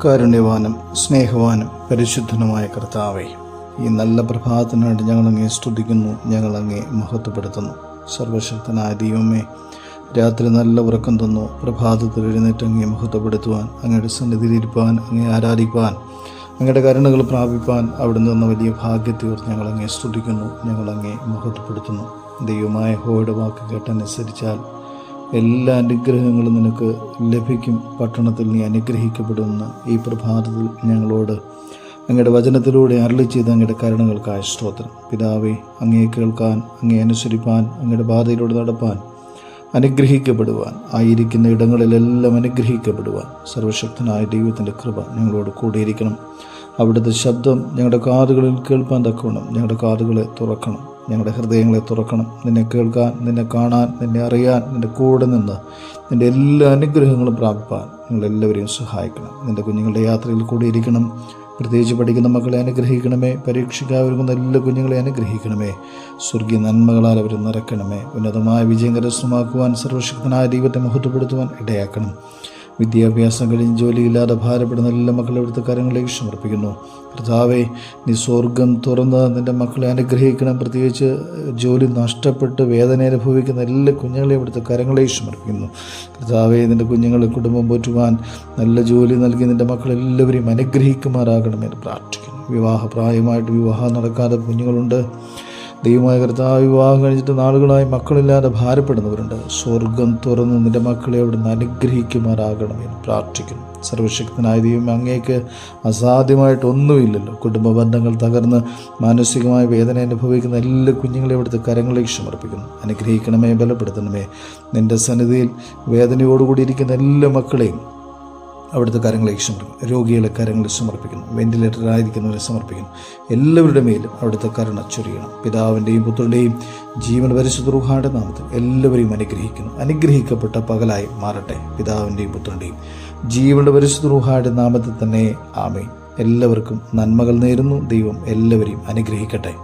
കാരുണ്യവാനും സ്നേഹവാനും പരിശുദ്ധനുമായ കർത്താവേ, ഈ നല്ല പ്രഭാതത്തിനായിട്ട് ഞങ്ങളങ്ങേ സ്തുതിക്കുന്നു, ഞങ്ങളങ്ങേ മഹത്വപ്പെടുത്തുന്നു. സർവശക്തനായ ദൈവമേ, രാത്രി നല്ല ഉറക്കം തന്നു. പ്രഭാതത്തിൽ എഴുന്നേറ്റ് അങ്ങേ മഹത്വപ്പെടുത്തുവാൻ, അങ്ങയുടെ സന്നിധിയിലിരിപ്പാൻ, അങ്ങേ ആരാധിപ്പാൻ, അങ്ങയുടെ കരുണകൾ പ്രാപിപ്പാൻ അവിടുന്ന് തന്ന വലിയ ഭാഗ്യത്തെ ഓർത്ത് ഞങ്ങളങ്ങേ സ്തുതിക്കുന്നു, ഞങ്ങളങ്ങേ മഹത്വപ്പെടുത്തുന്നു. ദൈവമായ യഹോവയുടെ വാക്ക് കേട്ടനുസരിച്ചാൽ എല്ലാ അനുഗ്രഹങ്ങളും നിനക്ക് ലഭിക്കും. പട്ടണത്തിൽ നീ അനുഗ്രഹിക്കപ്പെടുമെന്ന് ഈ പ്രഭാതത്തിൽ ഞങ്ങളോട് അങ്ങയുടെ വചനത്തിലൂടെ അരുളി ചെയ്ത അങ്ങയുടെ കരുണകൾക്കായ സ്തോത്രം. പിതാവേ, അങ്ങയെ കേൾക്കാൻ, അങ്ങയെ അനുസരിപ്പാൻ, അങ്ങയുടെ പാതയിലൂടെ നടപ്പാൻ, അനുഗ്രഹിക്കപ്പെടുവാൻ, ആയിരിക്കുന്ന ഇടങ്ങളിലെല്ലാം അനുഗ്രഹിക്കപ്പെടുവാൻ സർവശക്തനായ ദൈവത്തിൻ്റെ കൃപ ഞങ്ങളോട് കൂടിയിരിക്കണം. അവിടുത്തെ ശബ്ദം ഞങ്ങളുടെ കാതുകളിൽ കേൾപ്പാൻ തക്കവണ്ണം ഞങ്ങളുടെ കാതുകളെ തുറക്കണം, ഞങ്ങളുടെ ഹൃദയങ്ങളെ തുറക്കണം. നിന്നെ കേൾക്കാൻ, നിന്നെ കാണാൻ, നിന്നെ അറിയാൻ, നിൻ്റെ കൂടെ നിന്ന് നിൻ്റെ എല്ലാ അനുഗ്രഹങ്ങളും പ്രാപിപ്പാൻ ഞങ്ങളെല്ലാവരെയും സഹായിക്കണം. നിൻ്റെ കുഞ്ഞുങ്ങളുടെ യാത്രയിൽ കൂടിയിരിക്കണം. പ്രത്യേകിച്ച് പഠിക്കുന്ന മക്കളെ അനുഗ്രഹിക്കണമേ. പരീക്ഷയ്ക്കായൊരുങ്ങുന്ന എല്ലാ കുഞ്ഞുങ്ങളെ അനുഗ്രഹിക്കണമേ. സ്വർഗീയ നന്മകളാൽ അവരെ നിറയ്ക്കണമേ. ഉന്നതമായ വിജയം കരസ്ഥമാക്കുവാൻ സർവശക്തനായ ദൈവത്തെ മഹത്വപ്പെടുത്തുവാൻ ഇടയാക്കണം. വിദ്യാഭ്യാസം കഴിഞ്ഞ് ജോലിയില്ലാതെ ഭാരപ്പെടുന്ന എല്ലാ മക്കളെ അവിടുത്തെ കരങ്ങളിലേക്ക് സമർപ്പിക്കുന്നു. കർത്താവേ, നീ സ്വർഗം തുറന്ന് നിൻ്റെ മക്കളെ അനുഗ്രഹിക്കണം. പ്രത്യേകിച്ച് ജോലി നഷ്ടപ്പെട്ട് വേദന അനുഭവിക്കുന്ന എല്ലാ കുഞ്ഞുങ്ങളെയും അവിടുത്തെ കരങ്ങളിലേക്ക് സമർപ്പിക്കുന്നു. കർത്താവേ, നിൻ്റെ കുഞ്ഞുങ്ങളെ കുടുംബം പോറ്റുവാൻ നല്ല ജോലി നൽകി നിൻ്റെ മക്കളെല്ലാവരെയും അനുഗ്രഹിക്കുമാറാകണമെന്ന് പ്രാർത്ഥിക്കുന്നു. വിവാഹപ്രായമായിട്ട് വിവാഹം നടക്കാതെ കുഞ്ഞുങ്ങളുണ്ട്. ദൈവമായ കർത്താവ്, വിവാഹം കഴിഞ്ഞിട്ട് നാളുകളായി മക്കളില്ലാതെ ഭാരപ്പെടുന്നവരുണ്ട്. സ്വർഗം തുറന്ന് നിൻ്റെ മക്കളെ അവിടുന്ന് അനുഗ്രഹിക്കുമാറാകണമെന്ന് പ്രാർത്ഥിക്കുന്നു. സർവശക്തനായ ദൈവം, അങ്ങേക്ക് അസാധ്യമായിട്ടൊന്നുമില്ലല്ലോ. കുടുംബ ബന്ധങ്ങൾ തകർന്ന് മാനസികമായ വേദന അനുഭവിക്കുന്ന എല്ലാ കുഞ്ഞുങ്ങളെയും അവിടുത്തെ കരങ്ങളിലേക്ക് സമർപ്പിക്കുന്നു. അനുഗ്രഹിക്കണമേ, ബലപ്പെടുത്തണമേ. നിൻ്റെ സന്നിധിയിൽ വേദനയോടുകൂടി ഇരിക്കുന്ന എല്ലാ മക്കളെയും അവിടുത്തെ കരങ്ങളിലേക്ക് സമർപ്പിക്കുന്നു. രോഗികളെ കരങ്ങളിൽ സമർപ്പിക്കുന്നു. വെന്റിലേറ്ററായിരിക്കുന്നവരെ സമർപ്പിക്കുന്നു. എല്ലാവരുടെ മേലും അവിടുത്തെ കരുണ ചൊരിയണം. പിതാവിൻ്റെയും പുത്രൻ്റെയും ജീവൻ പരിശുദ്ധ റൂഹായുടെ നാമത്തിൽ എല്ലാവരെയും അനുഗ്രഹിക്കുന്നു. അനുഗ്രഹിക്കപ്പെട്ട പകലായി മാറട്ടെ. പിതാവിൻ്റെയും പുത്രൻ്റെയും ജീവന്റെ പരിശുദ്ധ റൂഹായുടെ നാമത്തിൽ തന്നെ ആമേൻ. എല്ലാവർക്കും നന്മകൾ നേരുന്നു. ദൈവം എല്ലാവരെയും അനുഗ്രഹിക്കട്ടെ.